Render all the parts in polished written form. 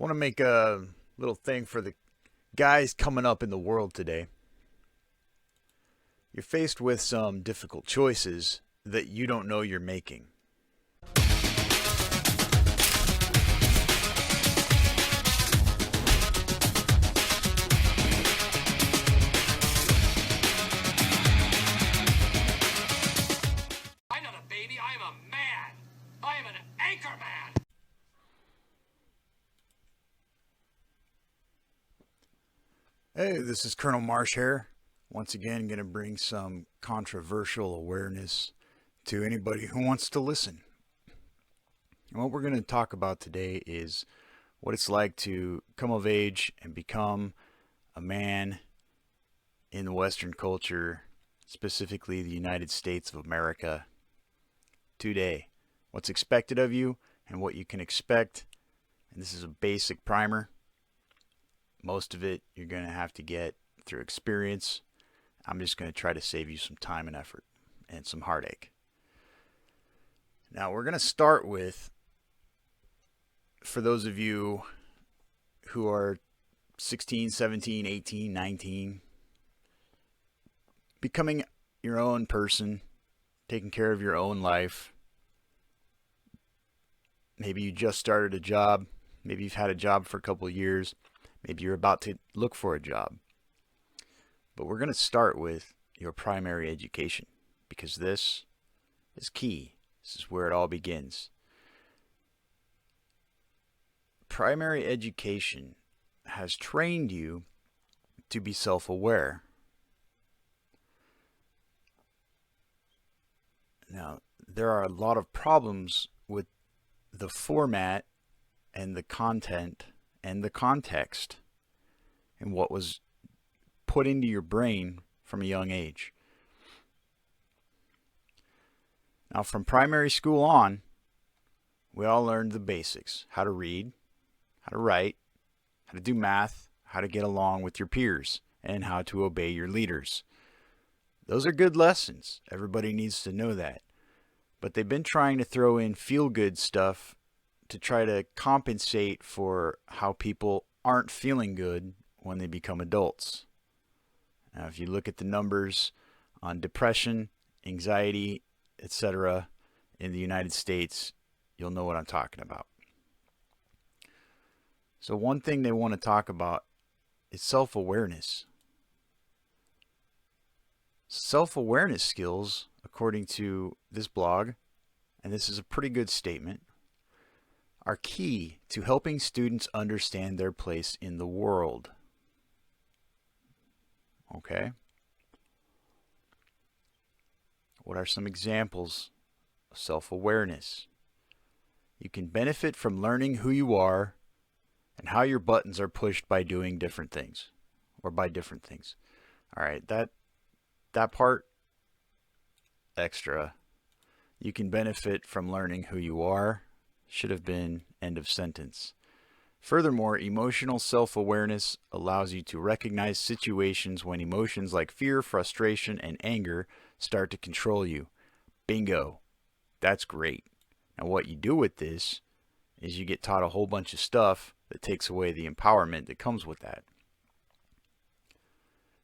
Want to make a little thing for the guys coming up in the world today. You're faced with some difficult choices that you don't know you're making. I'm not a baby, I'm a man. I am an anchor man. Hey, this is Colonel Marsh here. Once again, going to bring some controversial awareness to anybody who wants to listen. And what we're going to talk about today is what it's like to come of age and become a man in the Western culture, specifically the United States of America, today. What's expected of you and what you can expect. And this is a basic primer. Most of it you're going to have to get through experience. I'm just going to try to save you some time and effort and some heartache. Now we're going to start with, for those of you who are 16, 17, 18, 19, becoming your own person, taking care of your own life. Maybe you just started a job. Maybe you've had a job for a couple of years. Maybe you're about to look for a job. But we're going to start with your primary education because this is key. This is where it all begins. Primary education has trained you to be self-aware. Now, there are a lot of problems with the format and the content and the context and what was put into your brain from a young age. Now, from primary school on, we all learned the basics: how to read, how to write, how to do math, how to get along with your peers, and how to obey your leaders. Those are good lessons. Everybody needs to know that. But they've been trying to throw in feel-good stuff to try to compensate for how people aren't feeling good when they become adults. Now, if you look at the numbers on depression, anxiety, etc. in the United States, you'll know what I'm talking about. So one thing they want to talk about is self-awareness. Self-awareness skills, according to this blog, and this is a pretty good statement, are key to helping students understand their place in the world. Okay? What are some examples of self-awareness? You can benefit from learning who you are and how your buttons are pushed by doing different things, or by different things. All right, that part extra. You can benefit from learning who you are. Should have been end of sentence. Furthermore, emotional self-awareness allows you to recognize situations when emotions like fear, frustration, and anger start to control you. Bingo. That's great. Now what you do with this is you get taught a whole bunch of stuff that takes away the empowerment that comes with that.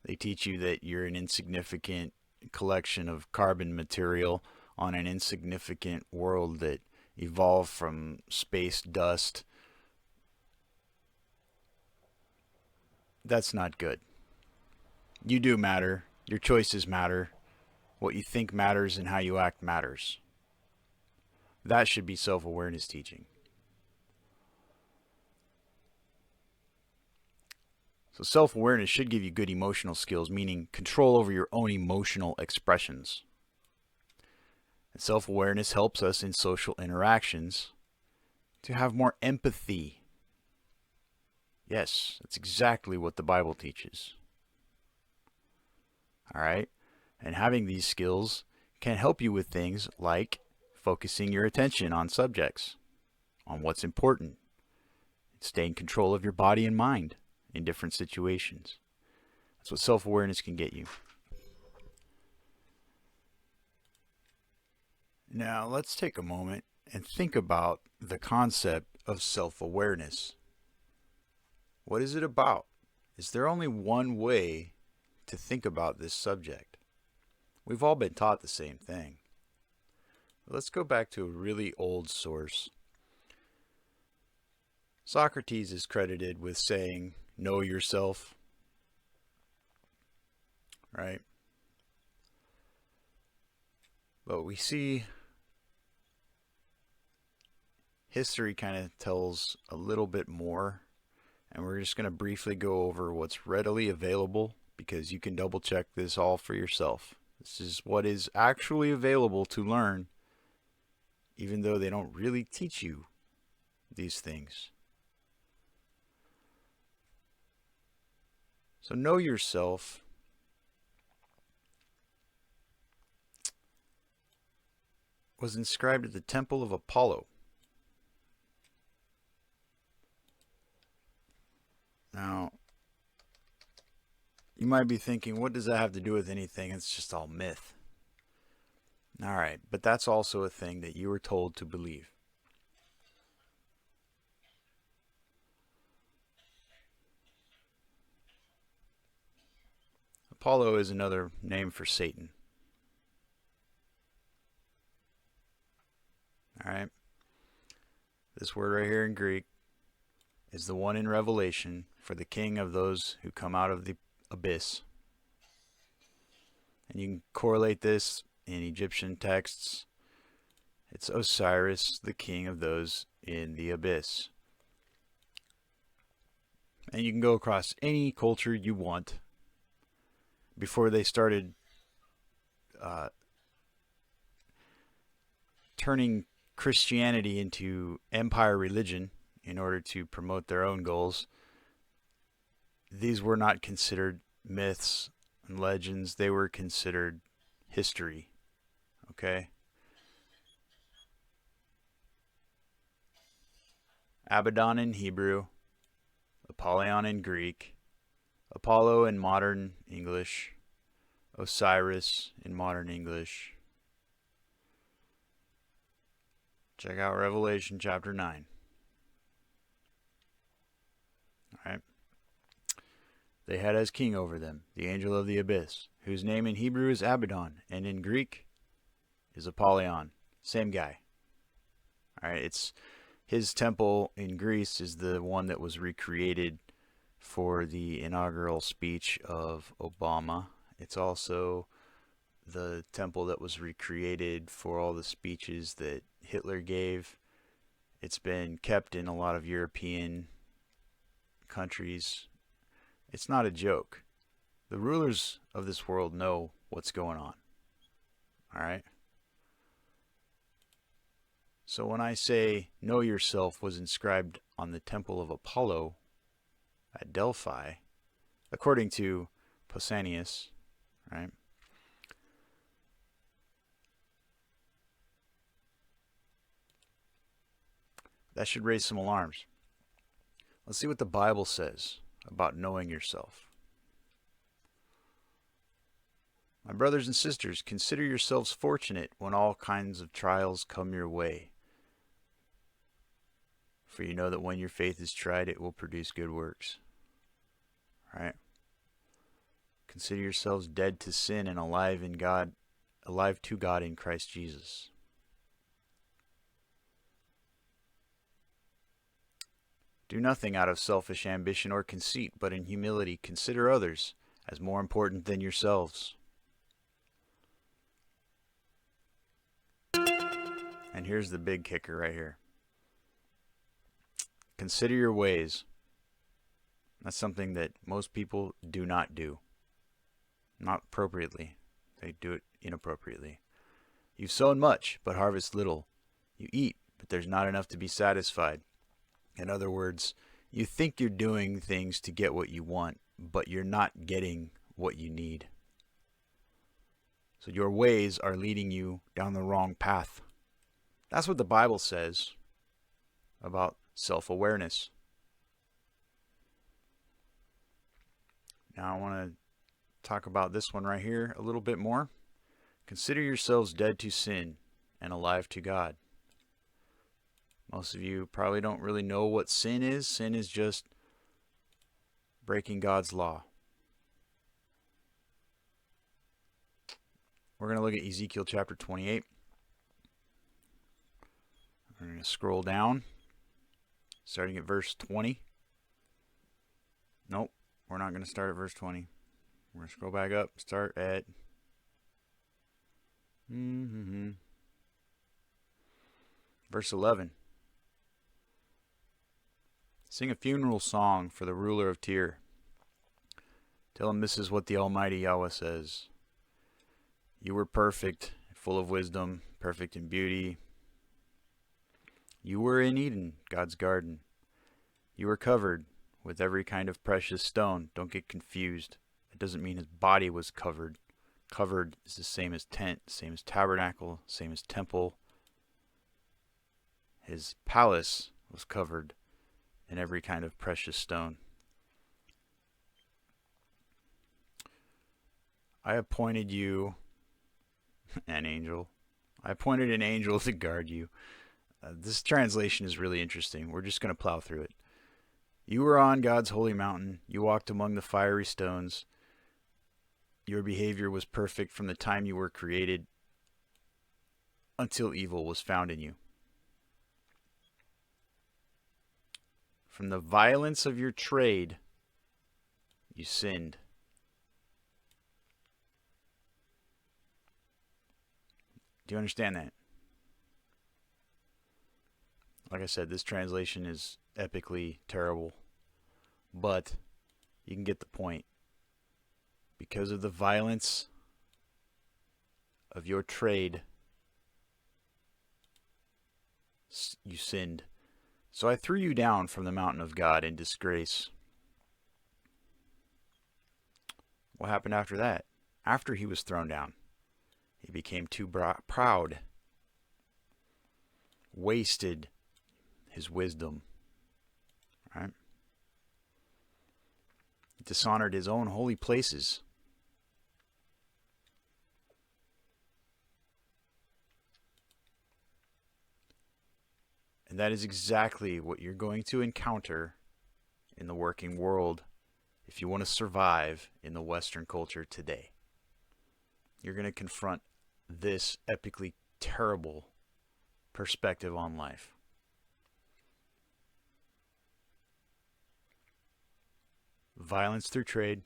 They teach you that you're an insignificant collection of carbon material on an insignificant world that evolved from space dust. That's not good. You do matter. Your choices matter. What you think matters and how you act matters. That should be self-awareness teaching. So self-awareness should give you good emotional skills, meaning control over your own emotional expressions. And self-awareness helps us in social interactions to have more empathy. Yes, that's exactly what the Bible teaches. All right? And having these skills can help you with things like focusing your attention on subjects, on what's important, stay in control of your body and mind in different situations. That's what self-awareness can get you. Now, let's take a moment and think about the concept of self-awareness. What is it about? Is there only one way to think about this subject? We've all been taught the same thing. Let's go back to a really old source. Socrates is credited with saying, "Know yourself," right? But we see history kind of tells a little bit more, and we're just going to briefly go over what's readily available because you can double check this all for yourself. This is what is actually available to learn, even though they don't really teach you these things. So know yourself was inscribed at the Temple of Apollo. Now, you might be thinking, what does that have to do with anything? It's just all myth. All right, but that's also a thing that you were told to believe. Apollo is another name for Satan. All right. This word right here in Greek is the one in Revelation for the king of those who come out of the abyss. And you can correlate this in Egyptian texts. It's Osiris, the king of those in the abyss. And you can go across any culture you want. Before they started turning Christianity into empire religion in order to promote their own goals, these were not considered myths and legends. They were considered history. Okay? Abaddon in Hebrew, Apollyon in Greek, Apollo in modern English, Osiris in modern English. Check out Revelation chapter 9. Alright. They had as king over them the angel of the abyss, whose name in Hebrew is Abaddon, and in Greek is Apollyon. Same guy. Alright, it's his temple in Greece is the one that was recreated for the inaugural speech of Obama. It's also the temple that was recreated for all the speeches that Hitler gave. It's been kept in a lot of European countries. It's not a joke. The rulers of this world know what's going on. All right? So when I say know yourself was inscribed on the temple of Apollo at Delphi, according to Pausanias, right? That should raise some alarms. Let's see what the Bible says about knowing yourself. My brothers and sisters, consider yourselves fortunate when all kinds of trials come your way. For you know that when your faith is tried, it will produce good works. Right? Consider yourselves dead to sin and alive to God in Christ Jesus. Do nothing out of selfish ambition or conceit, but in humility consider others as more important than yourselves. And here's the big kicker right here. Consider your ways. That's something that most people do not do. Not appropriately. They do it inappropriately. You've sown much, but harvest little. You eat, but there's not enough to be satisfied. In other words, you think you're doing things to get what you want, but you're not getting what you need. So your ways are leading you down the wrong path. That's what the Bible says about self-awareness. Now I want to talk about this one right here a little bit more. Consider yourselves dead to sin and alive to God. Most of you probably don't really know what sin is. Sin is just breaking God's law. We're going to look at Ezekiel chapter 28. We're going to scroll down, starting at verse 20. Nope, we're not going to start at verse 20. We're going to scroll back up, start at verse 11. Sing a funeral song for the ruler of Tyre. Tell him this is what the Almighty Yahweh says. You were perfect, full of wisdom, perfect in beauty. You were in Eden, God's garden. You were covered with every kind of precious stone. Don't get confused. It doesn't mean his body was covered. Covered is the same as tent, same as tabernacle, same as temple. His palace was covered in every kind of precious stone. I appointed you an angel. I appointed an angel to guard you. This translation is really interesting. We're just going to plow through it. You were on God's holy mountain. You walked among the fiery stones. Your behavior was perfect from the time you were created until evil was found in you. From the violence of your trade, you sinned. Do you understand that? Like I said, this translation is epically terrible, but you can get the point. Because of the violence of your trade, you sinned. So I threw you down from the mountain of God in disgrace. What happened after that? After he was thrown down, he became too proud, wasted his wisdom, right? Dishonored his own holy places. And that is exactly what you're going to encounter in the working world if you want to survive in the Western culture today. You're going to confront this epically terrible perspective on life. Violence through trade,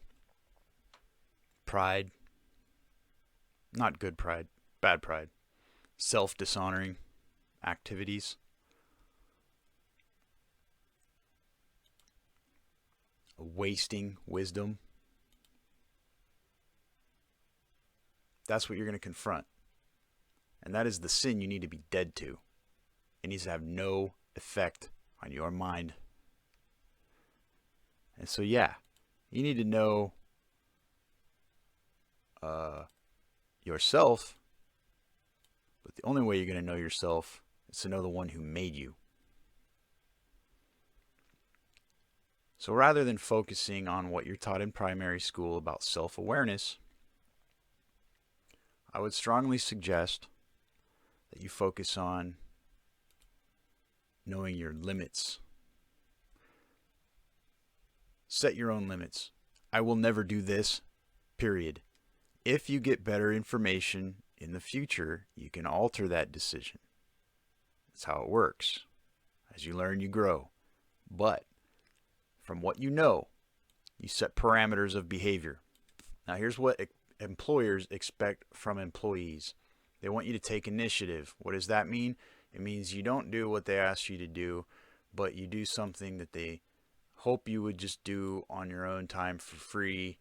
pride, not good pride, bad pride, self-dishonoring activities, wasting wisdom. That's what you're going to confront. And that is the sin you need to be dead to. It needs to have no effect on your mind. And so, yeah, you need to know yourself. But the only way you're going to know yourself is to know the one who made you. So rather than focusing on what you're taught in primary school about self-awareness, I would strongly suggest that you focus on knowing your limits. Set your own limits. I will never do this, period. If you get better information in the future, you can alter that decision. That's how it works. As you learn, you grow. But from what you know, you set parameters of behavior. Now, here's what employers expect from employees. They want you to take initiative. What does that mean? It means you don't do what they ask you to do, but you do something that they hope you would just do on your own time for free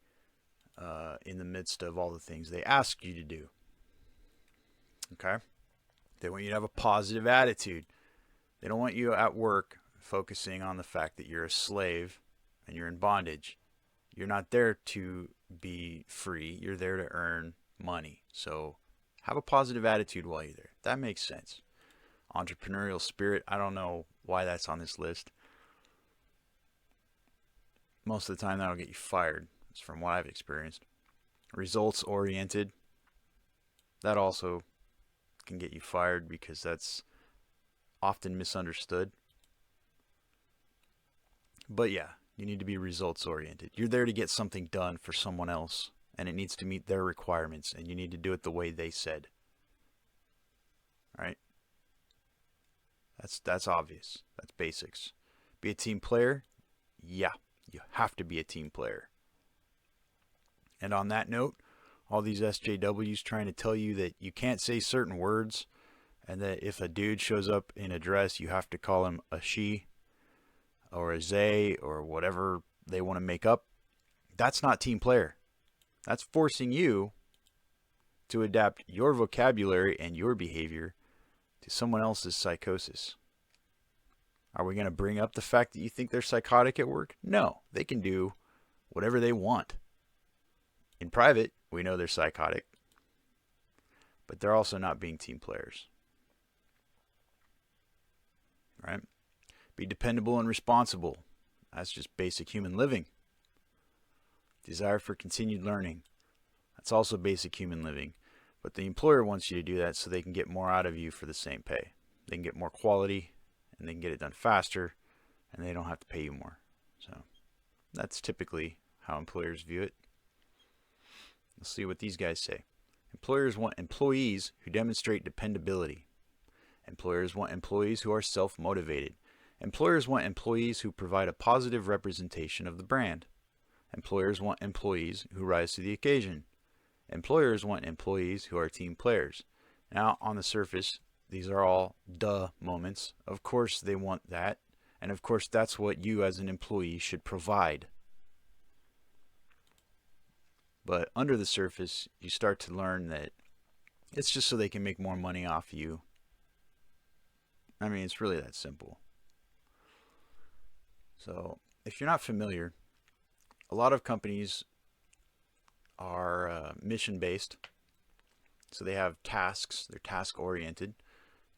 in the midst of all the things they ask you to do. Okay? They want you to have a positive attitude. They don't want you at work focusing on the fact that you're a slave and you're in bondage. You're not there to be free. You're there to earn money. So have a positive attitude while you're there. That makes sense. Entrepreneurial spirit, I don't know why that's on this list. Most of the time that'll get you fired. That's from what I've experienced. Results oriented, that also can get you fired because that's often misunderstood. But yeah, You need to be results oriented. You're there to get something done for someone else, and it needs to meet their requirements, and you need to do it the way they said. All right? That's obvious. That's basics. Be a team player? Yeah, you have to be a team player. And on that note, all these SJWs trying to tell you that you can't say certain words, and that if a dude shows up in a dress, you have to call him a she or a they or whatever they want to make up, that's not team player. That's forcing you to adapt your vocabulary and your behavior to someone else's psychosis. Are we going to bring up the fact that you think they're psychotic at work? No, they can do whatever they want. In private, we know they're psychotic, but they're also not being team players. Right? Be dependable and responsible. That's just basic human living. Desire for continued learning. That's also basic human living. But the employer wants you to do that so they can get more out of you for the same pay. They can get more quality, and they can get it done faster, and they don't have to pay you more. So that's typically how employers view it. Let's see what these guys say. Employers want employees who demonstrate dependability. Employers want employees who are self-motivated. Employers want employees who provide a positive representation of the brand. Employers want employees who rise to the occasion. Employers want employees who are team players. Now, on the surface, these are all duh moments. Of course they want that. And of course that's what you as an employee should provide. But under the surface, you start to learn that it's just so they can make more money off you. I mean, it's really that simple. So, if you're not familiar, a lot of companies are mission-based. So they have tasks, they're task-oriented.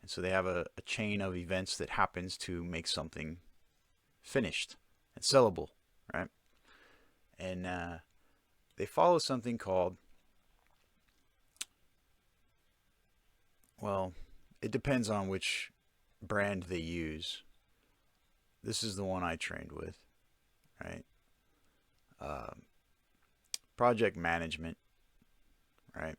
And so they have a chain of events that happens to make something finished and sellable, right? And they follow something called, well, it depends on which brand they use. This is the one I trained with, right? Project management, right?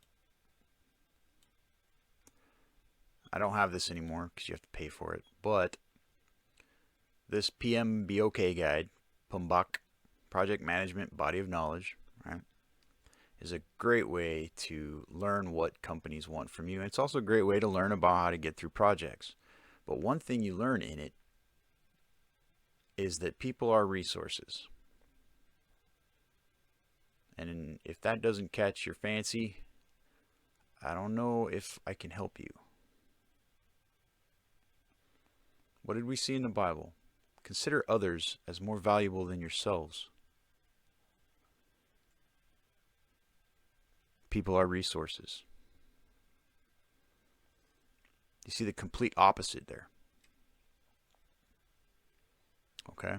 I don't have this anymore because you have to pay for it. But this PMBOK guide, PMBOK, Project Management Body of Knowledge, right, is a great way to learn what companies want from you. And it's also a great way to learn about how to get through projects. But one thing you learn in it is that people are resources. And if that doesn't catch your fancy, I don't know if I can help you. What did we see in the Bible? Consider others as more valuable than yourselves. People are resources. You see the complete opposite there. Okay?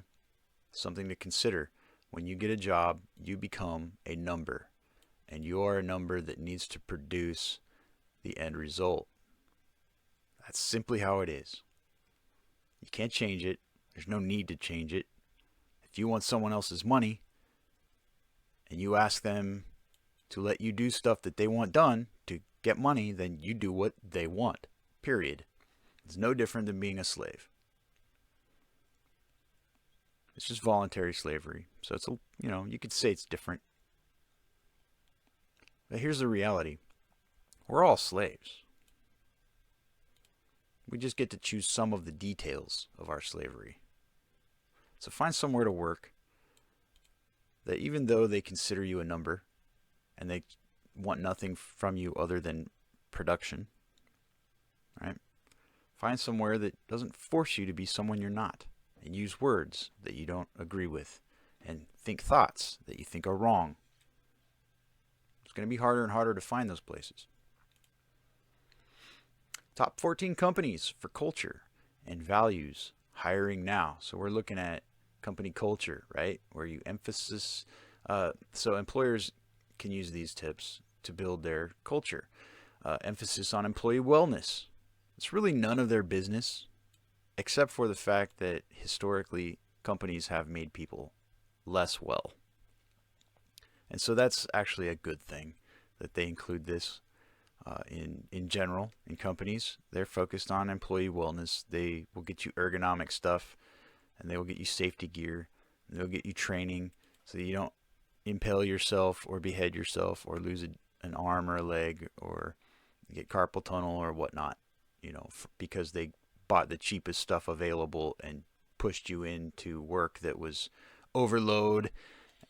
Something to consider. When you get a job, you become a number. And you are a number that needs to produce the end result. That's simply how it is. You can't change it. There's no need to change it. If you want someone else's money, and you ask them to let you do stuff that they want done to get money, then you do what they want. Period. It's no different than being a slave. It's just voluntary slavery. So it's, you could say it's different. But here's the reality. We're all slaves. We just get to choose some of the details of our slavery. So find somewhere to work that even though they consider you a number and they want nothing from you other than production, right? Find somewhere that doesn't force you to be someone you're not. And use words that you don't agree with. And think thoughts that you think are wrong. It's going to be harder and harder to find those places. Top 14 companies for culture and values. Hiring now. So we're looking at company culture, right? Where you emphasis. So employers can use these tips to build their culture. Emphasis on employee wellness. It's really none of their business, except for the fact that historically companies have made people less well. And so that's actually a good thing that they include this in general in companies. They're focused on employee wellness. They will get you ergonomic stuff, and they will get you safety gear, and they'll get you training so that you don't impale yourself or behead yourself or lose an arm or a leg or get carpal tunnel or whatnot, because they bought the cheapest stuff available and pushed you into work that was overload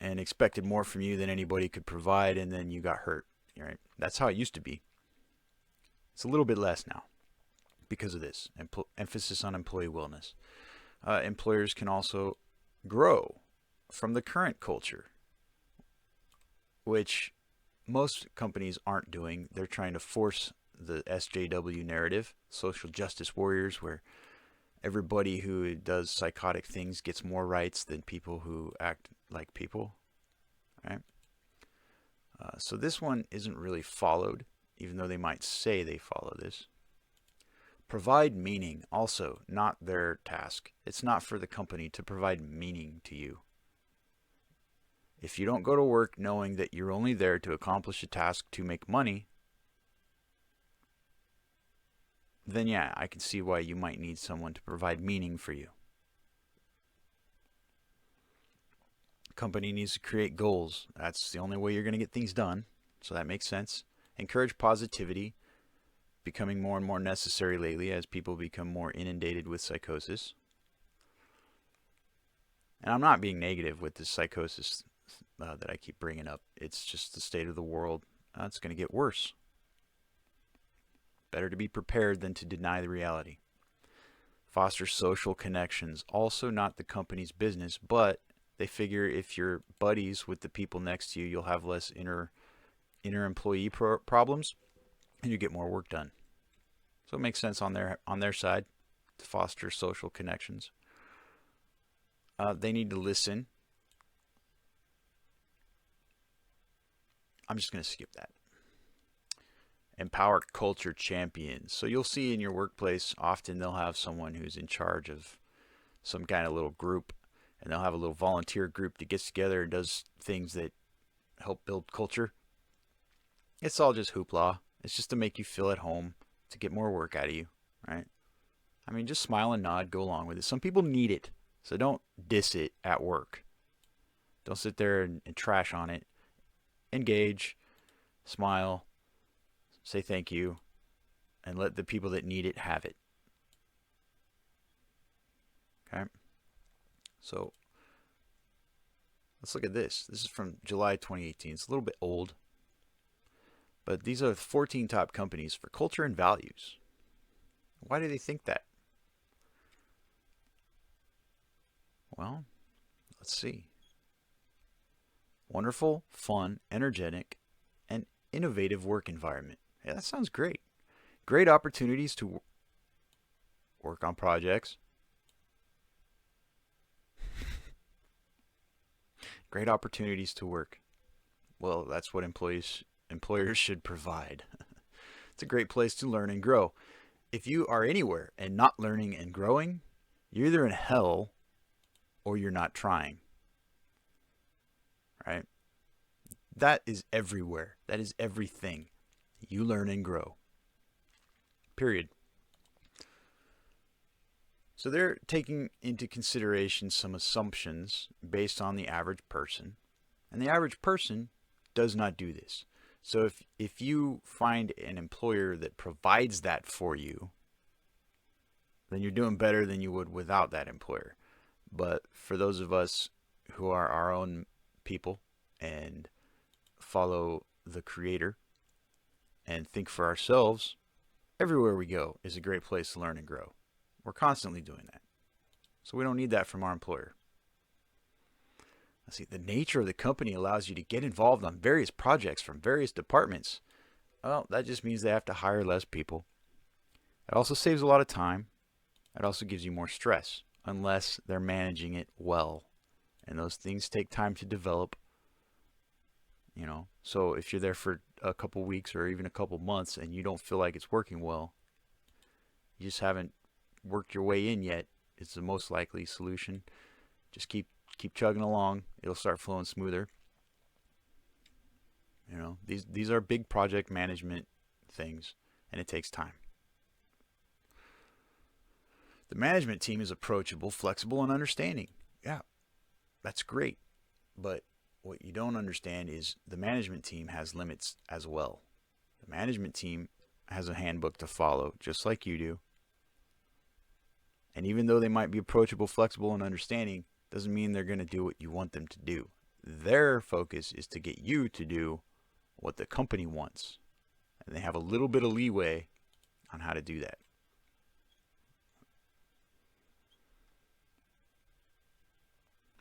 and expected more from you than anybody could provide, and then you got hurt. Right? That's how it used to be. It's a little bit less now because of this emphasis on employee wellness. Employers can also grow from the current culture, which most companies aren't doing. They're trying to force the SJW narrative, social justice warriors, where everybody who does psychotic things gets more rights than people who act like people, right? So this one isn't really followed, even though they might say they follow this. Provide meaning, also not their task. It's not for the company to provide meaning to you. If you don't go to work knowing that you're only there to accomplish a task to make money, then yeah, I can see why you might need someone to provide meaning for you. Company needs to create goals. That's the only way you're going to get things done. So that makes sense. Encourage positivity, becoming more and more necessary lately as people become more inundated with psychosis. And I'm not being negative with this psychosis that I keep bringing up. It's just the state of the world. It's going to get worse. Better to be prepared than to deny the reality. Foster social connections. Also not the company's business, but they figure if you're buddies with the people next to you, you'll have less inner employee problems, and you get more work done. So it makes sense on their side to foster social connections. They need to listen. I'm just going to skip that. Empower culture champions. So you'll see in your workplace, often they'll have someone who's in charge of some kind of little group, and they'll have a little volunteer group that gets together and does things that help build culture. It's all just hoopla. It's just to make you feel at home, to get more work out of you, right? I mean, just smile and nod, go along with it. Some people need it, so don't diss it at work. Don't sit there and trash on it. Engage, smile, say thank you, and let the people that need it have it. Okay? So, let's look at this. This is from July 2018. It's a little bit old, but these are the 14 top companies for culture and values. Why do they think that? Well, let's see. Wonderful, fun, energetic, and innovative work environment. Yeah, that sounds great. Great opportunities to work on projects. Great opportunities to work. Well, that's what employers should provide. It's a great place to learn and grow. If you are anywhere and not learning and growing, you're either in hell or you're not trying. Right? That is everywhere. That is everything. You learn and grow. Period. So they're taking into consideration some assumptions based on the average person. And the average person does not do this. So if you find an employer that provides that for you, then you're doing better than you would without that employer. But for those of us who are our own people and follow the Creator and think for ourselves, everywhere we go is a great place to learn and grow. We're constantly doing that. So we don't need that from our employer. Let's see, the nature of the company allows you to get involved on various projects from various departments. Well, that just means they have to hire less people. It also saves a lot of time. It also gives you more stress, unless they're managing it well. And those things take time to develop. So if you're there for a couple weeks or even a couple months and you don't feel like it's working well, you just haven't worked your way in yet, it's the most likely solution. Just keep keep chugging along. It'll start flowing smoother. You know, these are big project management things, and it takes time. The management team is approachable, flexible, and understanding. Yeah, that's great. But what you don't understand is the management team has limits as well. The management team has a handbook to follow, just like you do. And even though they might be approachable, flexible, and understanding, doesn't mean they're going to do what you want them to do. Their focus is to get you to do what the company wants. And they have a little bit of leeway on how to do that.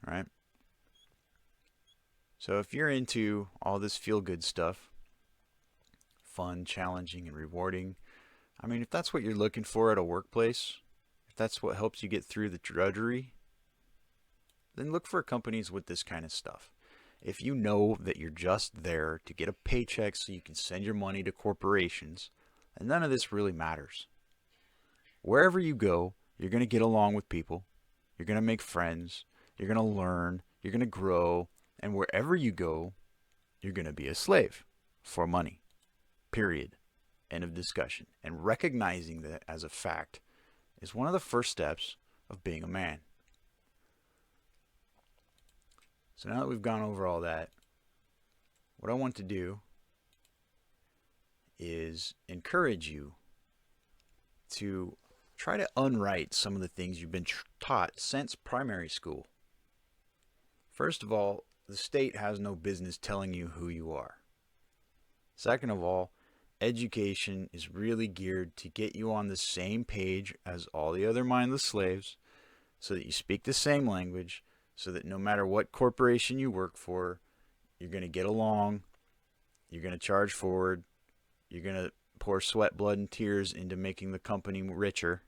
All right? So if you're into all this feel-good stuff, fun, challenging, and rewarding, I mean, if that's what you're looking for at a workplace, if that's what helps you get through the drudgery, then look for companies with this kind of stuff. If you know that you're just there to get a paycheck so you can send your money to corporations, then none of this really matters. Wherever you go, you're going to get along with people, you're going to make friends, you're going to learn, you're going to grow, and wherever you go, you're going to be a slave for money. Period. End of discussion. And recognizing that as a fact is one of the first steps of being a man. So now that we've gone over all that, what I want to do is encourage you to try to unwrite some of the things you've been taught since primary school. First of all, the state has no business telling you who you are. Second of all, education is really geared to get you on the same page as all the other mindless slaves so that you speak the same language, so that no matter what corporation you work for, you're going to get along, you're going to charge forward, you're going to pour sweat, blood, and tears into making the company richer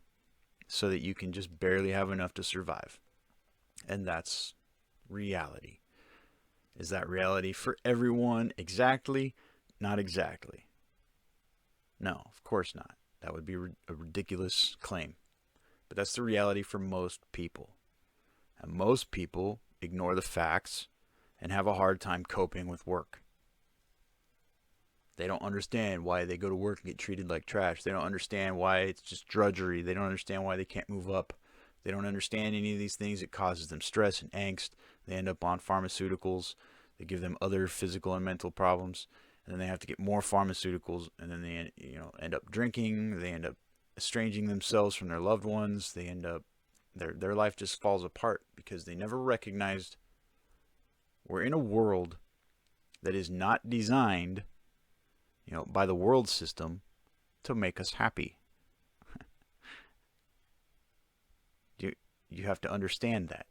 so that you can just barely have enough to survive. And that's reality. Is that reality for everyone exactly? Not exactly. No, of course not. That would be a ridiculous claim. But that's the reality for most people. And most people ignore the facts and have a hard time coping with work. They don't understand why they go to work and get treated like trash. They don't understand why it's just drudgery. They don't understand why they can't move up. They don't understand any of these things. It causes them stress and angst. They end up on pharmaceuticals. They give them other physical and mental problems. And then they have to get more pharmaceuticals. And then they end up drinking. They end up estranging themselves from their loved ones. They end up, their life just falls apart because they never recognized we're in a world that is not designed, by the world system to make us happy. You have to understand that.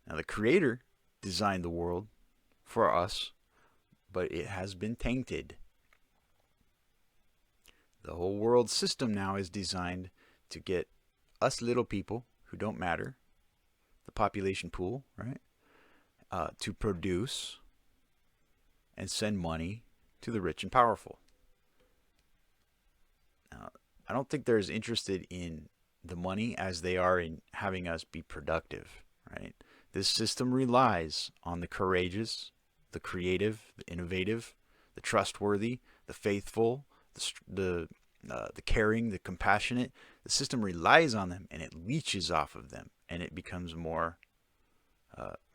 Now, the Creator designed the world for us, but it has been tainted. The whole world system now is designed to get us little people who don't matter, the population pool, right, to produce and send money to the rich and powerful. Now, I don't think they're as interested in the money as they are in having us be productive, right? This system relies on the courageous, the creative, the innovative, the trustworthy, the faithful, the caring, the compassionate. The system relies on them, and it leeches off of them, and it becomes more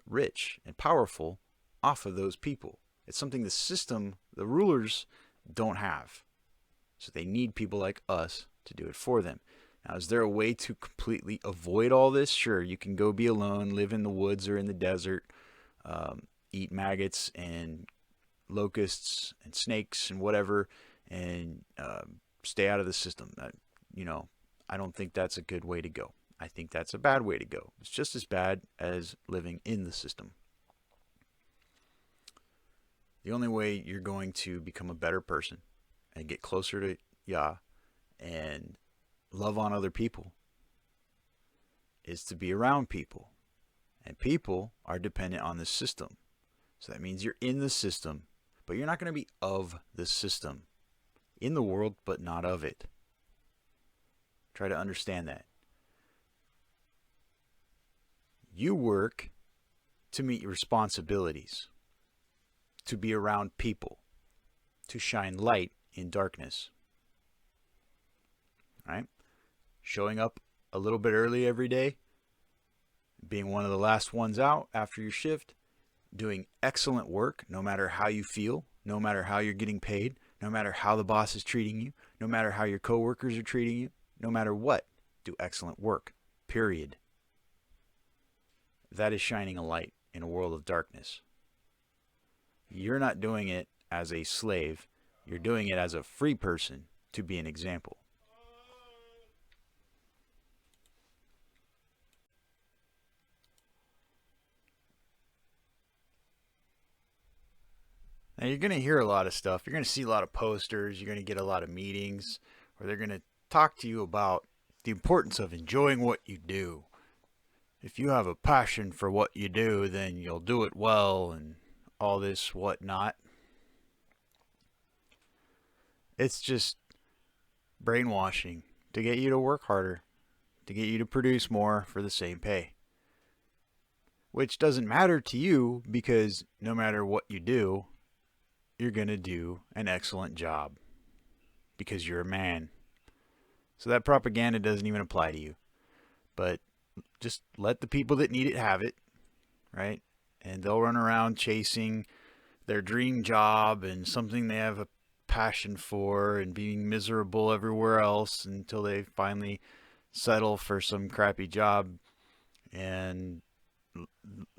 rich and powerful off of those people. It's something the system, the rulers, don't have. So they need people like us to do it for them. Now, is there a way to completely avoid all this? Sure, you can go be alone, live in the woods or in the desert, eat maggots and locusts and snakes and whatever, and stay out of the system. I don't think that's a good way to go. I think that's a bad way to go. It's just as bad as living in the system. The only way you're going to become a better person and get closer to Yah and love on other people is to be around people. And people are dependent on the system. So that means you're in the system, but you're not going to be of the system. In the world, but not of it. Try to understand that. You work to meet your responsibilities, to be around people, to shine light in darkness. Right? Showing up a little bit early every day, being one of the last ones out after your shift, doing excellent work no matter how you feel, no matter how you're getting paid, no matter how the boss is treating you, no matter how your coworkers are treating you, no matter what, do excellent work. Period. That is shining a light in a world of darkness. You're not doing it as a slave. You're doing it as a free person to be an example. Now, you're going to hear a lot of stuff. You're going to see a lot of posters. You're going to get a lot of meetings where they're going to talk to you about the importance of enjoying what you do. If you have a passion for what you do, then you'll do it well and all this whatnot. It's just brainwashing to get you to work harder, to get you to produce more for the same pay. Which doesn't matter to you because no matter what you do, you're going to do an excellent job because you're a man. So that propaganda doesn't even apply to you. But just let the people that need it have it, right? And they'll run around chasing their dream job and something they have a passion for and being miserable everywhere else until they finally settle for some crappy job and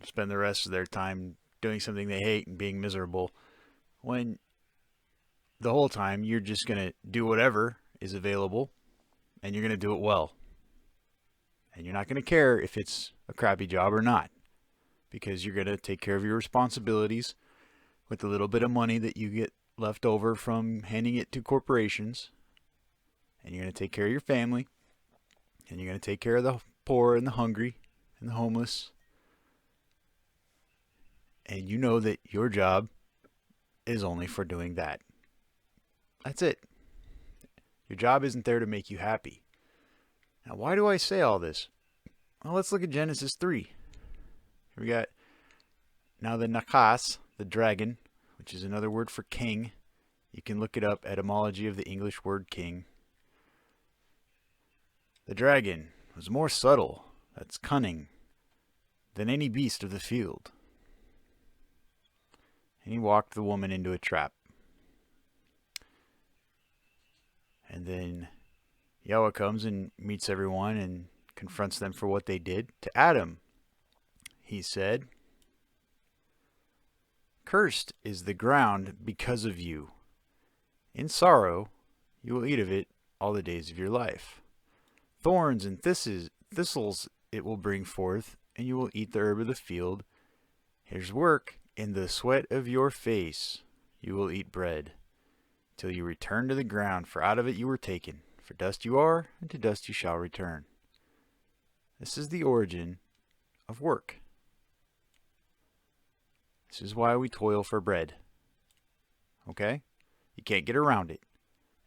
spend the rest of their time doing something they hate and being miserable, when the whole time you're just going to do whatever is available and you're going to do it well. And you're not going to care if it's a crappy job or not, because you're going to take care of your responsibilities with the little bit of money that you get left over from handing it to corporations. And you're going to take care of your family. And you're going to take care of the poor and the hungry and the homeless. And you know that your job is only for doing that. That's it. Your job isn't there to make you happy. Now, why do I say all this? Well, let's look at Genesis 3. Here we got, now the Nakas, the dragon, which is another word for king. You can look it up, etymology of the English word king. The dragon was more subtle, that's cunning, than any beast of the field. And he walked the woman into a trap. And then Yahweh comes and meets everyone and confronts them for what they did. To Adam, he said, "Cursed is the ground because of you. In sorrow you will eat of it all the days of your life. Thorns and thistles it will bring forth, and you will eat the herb of the field. Here's work. In the sweat of your face you will eat bread, till you return to the ground, for out of it you were taken. For dust you are, and to dust you shall return." This is the origin of work. This is why we toil for bread. Okay? You can't get around it.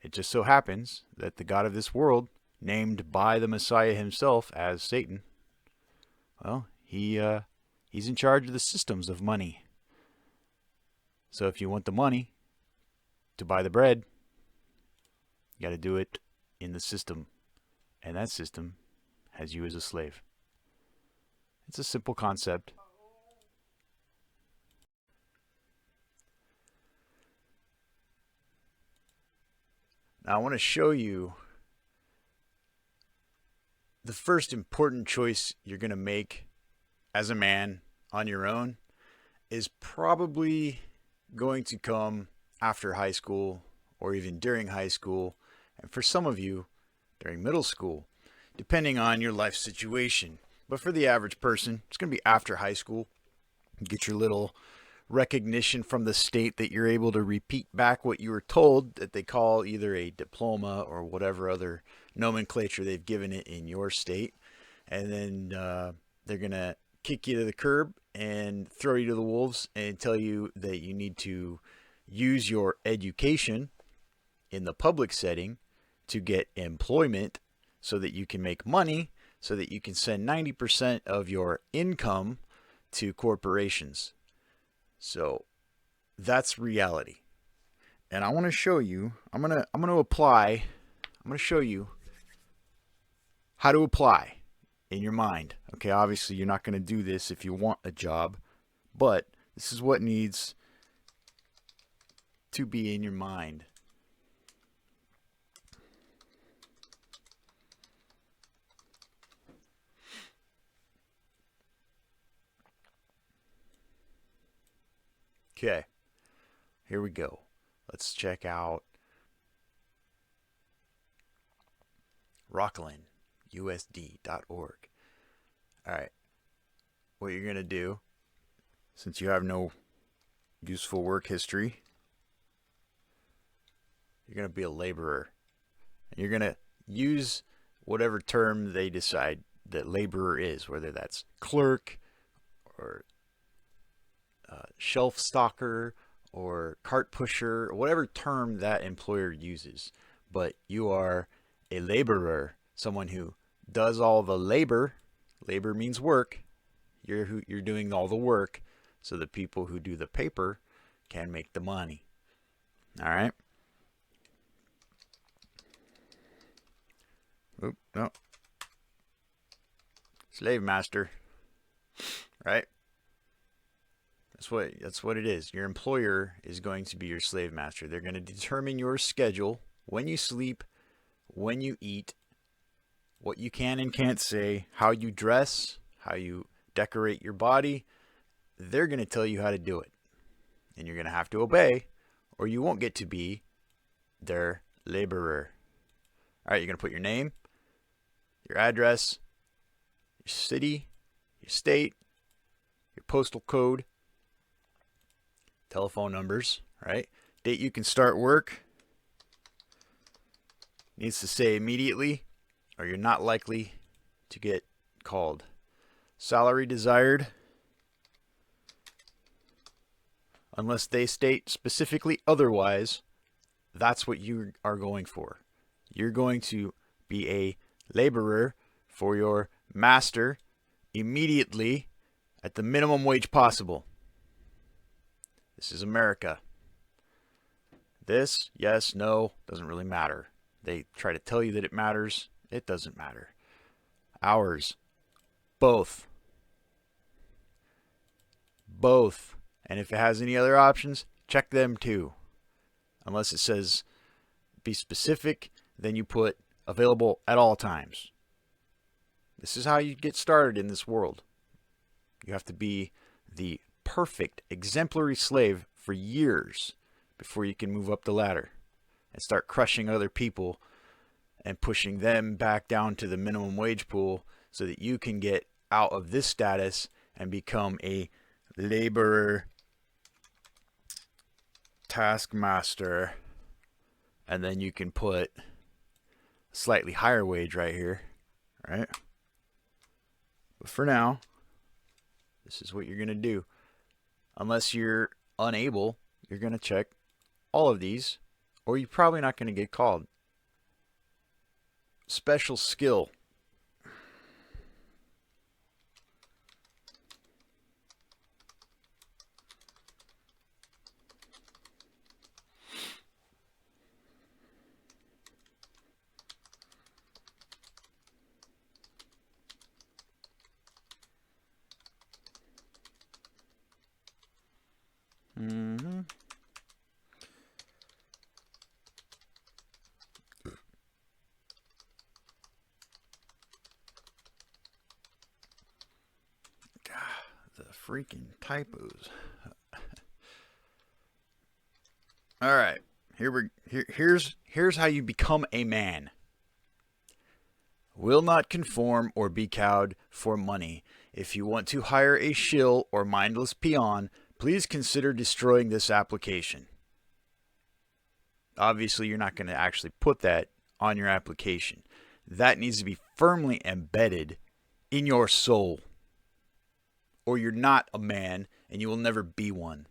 It just so happens that the God of this world, named by the Messiah himself as Satan, well, he's in charge of the systems of money. So if you want the money to buy the bread, you got to do it in the system. And that system has you as a slave. It's a simple concept. Now I want to show you the first important choice you're going to make as a man on your own is probably going to come after high school or even during high school, and for some of you during middle school, depending on your life situation. But for the average person, it's going to be after high school. You get your little recognition from the state that you're able to repeat back what you were told, that they call either a diploma or whatever other nomenclature they've given it in your state. And then they're going to kick you to the curb and throw you to the wolves and tell you that you need to use your education in the public setting to get employment so that you can make money, so that you can send 90% of your income to corporations. So that's reality. And I want to show you, I'm going to show you how to apply in your mind. Okay, obviously you're not going to do this if you want a job, but this is what needs to be in your mind. Okay, here we go. Let's check out rocklandusd.org. All right, what you're going to do, since you have no useful work history, you're going to be a laborer. And you're going to use whatever term they decide that laborer is, whether that's clerk or shelf stocker or cart pusher, or whatever term that employer uses. But you are a laborer, someone who does all the labor. Labor means work. You're doing all the work, so the people who do the paper can make the money. All right. Oop, no. Slave master. Right? That's what it is. Your employer is going to be your slave master. They're going to determine your schedule, when you sleep, when you eat, what you can and can't say, how you dress, how you decorate your body. They're going to tell you how to do it. And you're going to have to obey, or you won't get to be their laborer. All right, you're going to put your name, your address, your city, your state, your postal code, telephone numbers, right? Date you can start work. Needs to say immediately, or you're not likely to get called. Salary desired, unless they state specifically otherwise, that's what you are going for. You're going to be a laborer for your master immediately at the minimum wage possible. This is America. This, yes, no, doesn't really matter. They try to tell you that it matters. It doesn't matter. Hours. Both. Both. And if it has any other options, check them too. Unless it says be specific, then you put available at all times. This is how you get started in this world. You have to be the perfect, exemplary slave for years before you can move up the ladder and start crushing other people and pushing them back down to the minimum wage pool so that you can get out of this status and become a laborer taskmaster. And then you can put a slightly higher wage right here, right? But for now, this is what you're going to do. Unless you're unable, you're going to check all of these, or you're probably not going to get called. Special skill. Mm-hmm. God, the freaking typos. All right, here's how you become a man. Will not conform or be cowed for money. If you want to hire a shill or mindless peon, please consider destroying this application. Obviously, you're not going to actually put that on your application. That needs to be firmly embedded in your soul, or you're not a man and you will never be one.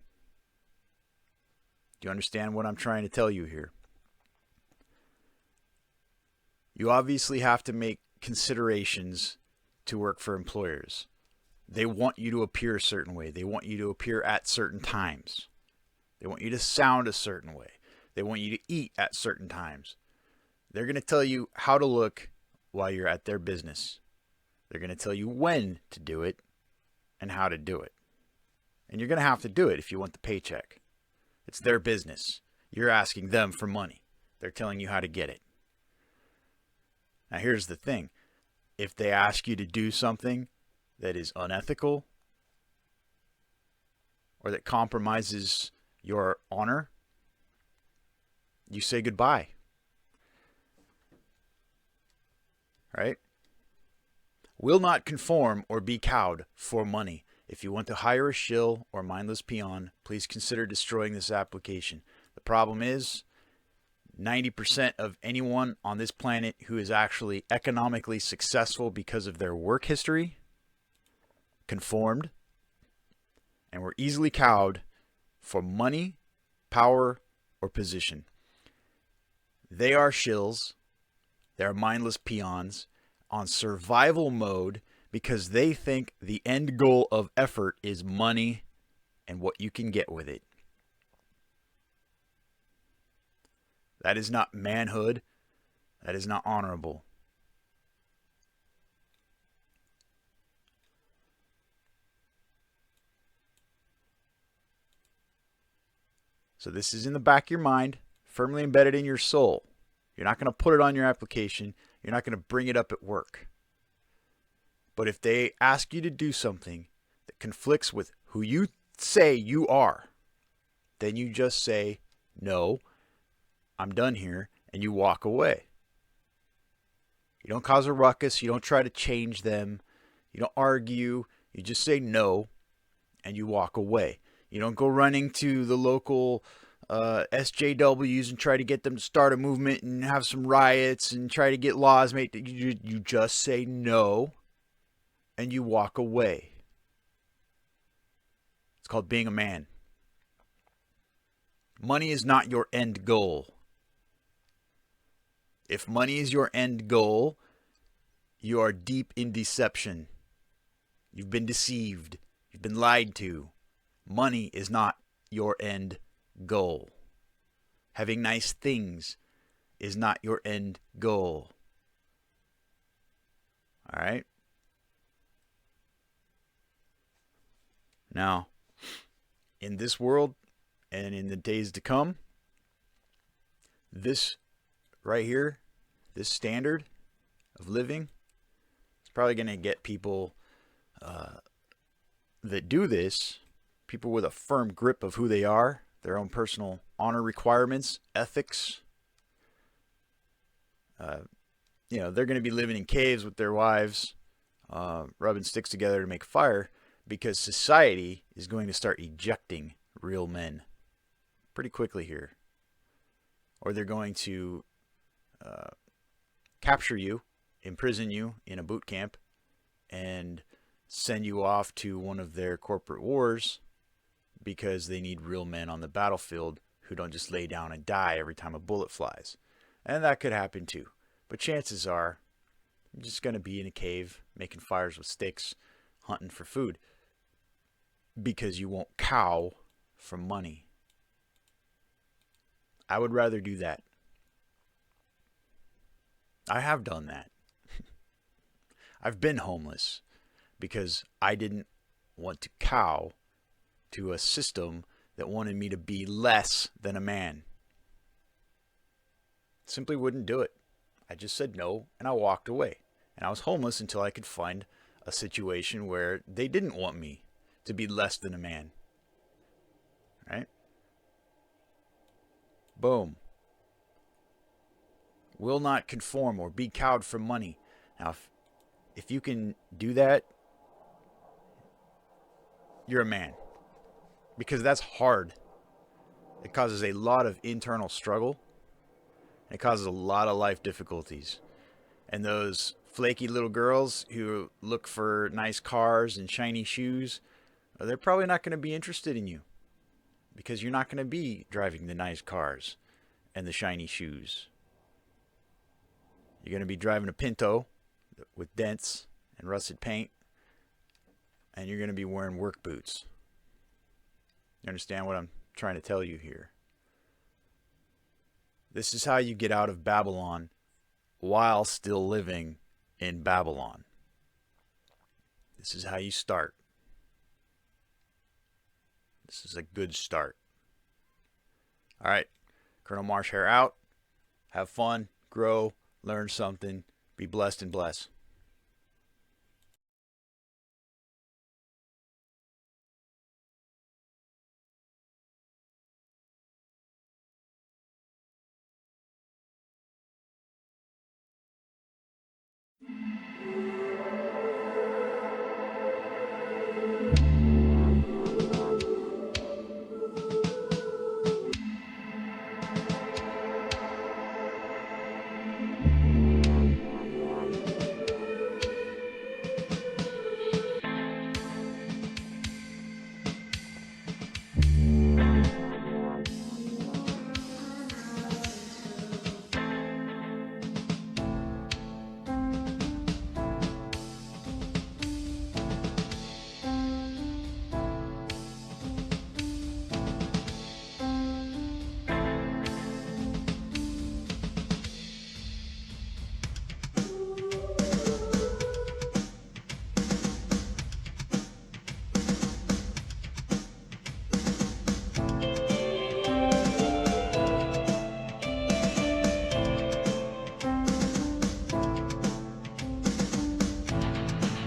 Do you understand what I'm trying to tell you here? You obviously have to make considerations to work for employers. They want you to appear a certain way. They want you to appear at certain times. They want you to sound a certain way. They want you to eat at certain times. They're going to tell you how to look while you're at their business. They're going to tell you when to do it and how to do it. And you're going to have to do it if you want the paycheck. It's their business. You're asking them for money. They're telling you how to get it. Now here's the thing. If they ask you to do something that is unethical or that compromises your honor, you say goodbye. Right? Will not conform or be cowed for money. If you want to hire a shill or mindless peon, please consider destroying this application. The problem is 90% of anyone on this planet who is actually economically successful because of their work history conformed and were easily cowed for money, power, or position. They are shills. They are mindless peons on survival mode because they think the end goal of effort is money and what you can get with it. That is not manhood. That is not honorable. So this is in the back of your mind, firmly embedded in your soul. You're not going to put it on your application. You're not going to bring it up at work. But if they ask you to do something that conflicts with who you say you are, then you just say, no, I'm done here, and you walk away. You don't cause a ruckus. You don't try to change them. You don't argue. You just say no, and you walk away. You don't go running to the local SJWs and try to get them to start a movement and have some riots and try to get laws made. You just say no, and you walk away. It's called being a man. Money is not your end goal. If money is your end goal, you are deep in deception. You've been deceived. You've been lied to. Money is not your end goal. Having nice things is not your end goal. All right? Now, in this world and in the days to come, this right here, this standard of living, is probably going to get people that do this, people with a firm grip of who they are, their own personal honor requirements, ethics. They're going to be living in caves with their wives, rubbing sticks together to make fire, because society is going to start ejecting real men pretty quickly here. Or they're going to capture you, imprison you in a boot camp, and send you off to one of their corporate wars because they need real men on the battlefield who don't just lay down and die every time a bullet flies. And that could happen too. But chances are, you're just going to be in a cave making fires with sticks, hunting for food, because you won't cow for money. I would rather do that. I have done that. I've been homeless because I didn't want to cow to a system that wanted me to be less than a man. Simply wouldn't do it. I just said no, and I walked away. And I was homeless until I could find a situation where they didn't want me to be less than a man. Right? Boom. Will not conform or be cowed for money. Now, if you can do that, you're a man. Because that's hard. It causes a lot of internal struggle. And it causes a lot of life difficulties. And those flaky little girls who look for nice cars and shiny shoes, they're probably not going to be interested in you. Because you're not going to be driving the nice cars and the shiny shoes. You're going to be driving a Pinto with dents and rusted paint and you're going to be wearing work boots. You understand what I'm trying to tell you here? This is how you get out of Babylon while still living in Babylon. This is how you start. This is a good start. All right, Colonel Marsh Hare out. Have fun, grow, learn something, be blessed and bless.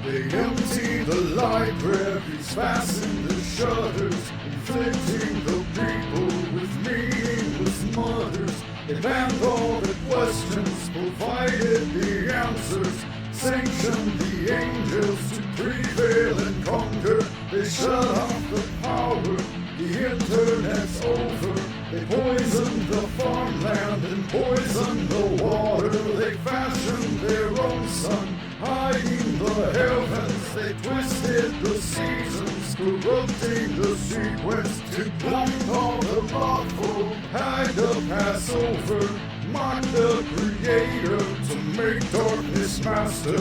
They empty the libraries, fasten the shutters, inflicting the people with meaningless mutters. They banned all the questions, provided the answers, sanctioned the angels to prevail and conquer. They shut off the power, the internet's over. They poisoned the farmland and poisoned the water. They fashioned their own sun, hiding the heavens. They twisted the seasons, corrupting the sequence to blind all the lawful, hide the Passover, mock the Creator to make darkness master.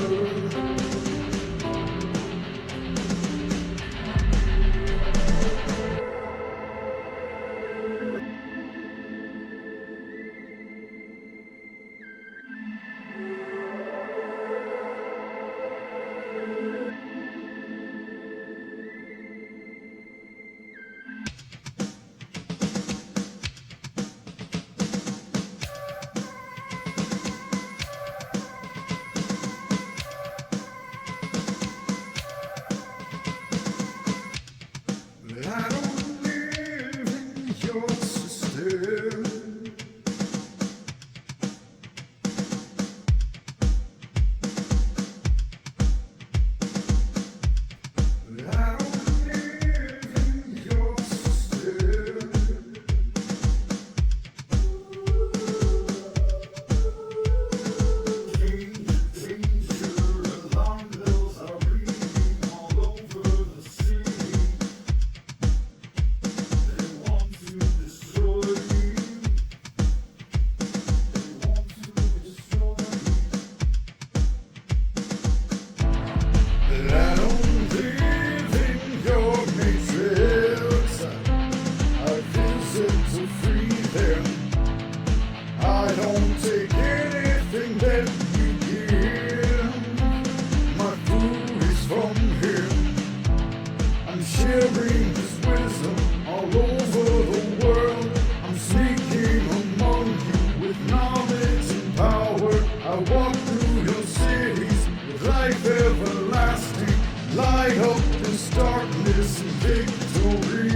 I don't live in your system. I don't live in your system. King danger, alarm bells are ringing all over the city. They want to destroy me. They want to destroy me. But I don't live in your matrix. I visit to free them. I don't take anything that you give. My food is from him. I'm sharing his wisdom all over the world. I'm sneaking among you with knowledge and power. I walk through your cities with life everlasting. Light up this darkness and victory.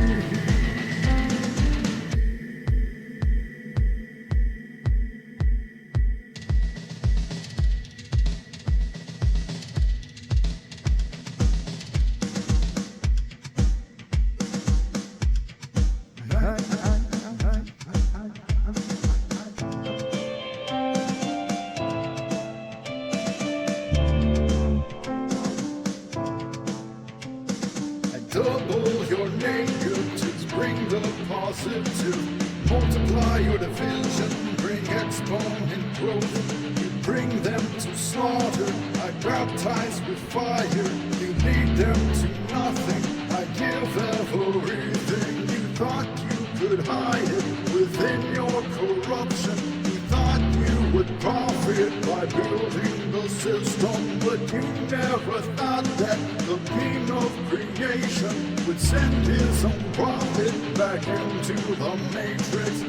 Double your negatives, bring the positive. Multiply your division, bring exponent growth. You bring them to slaughter. I baptize with fire. You lead them to nothing. I give everything. You thought you could hide it within your corruption. You thought you would profit by building the system, but you never thought that the king of creation would send his own prophet back into the matrix.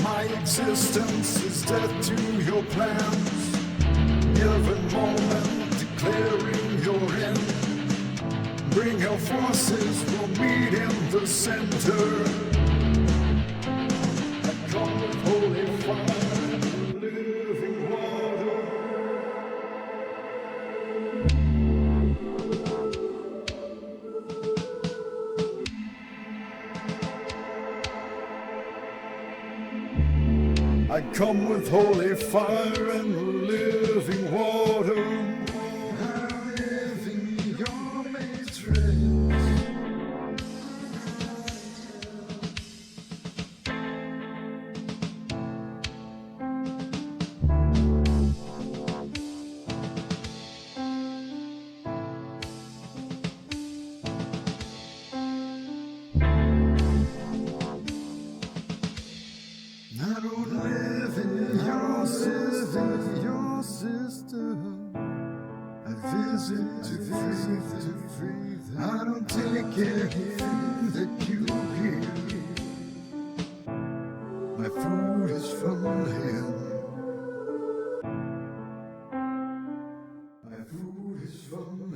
My existence is death to your plans. Every moment declaring your end. Bring your forces, we'll meet in the center. I come with holy fire, living water. I come with holy fire and living water. I live in your matrix. I don't live in your system. I visit to breathe. I don't take anything that you give. My food is from him. My food is from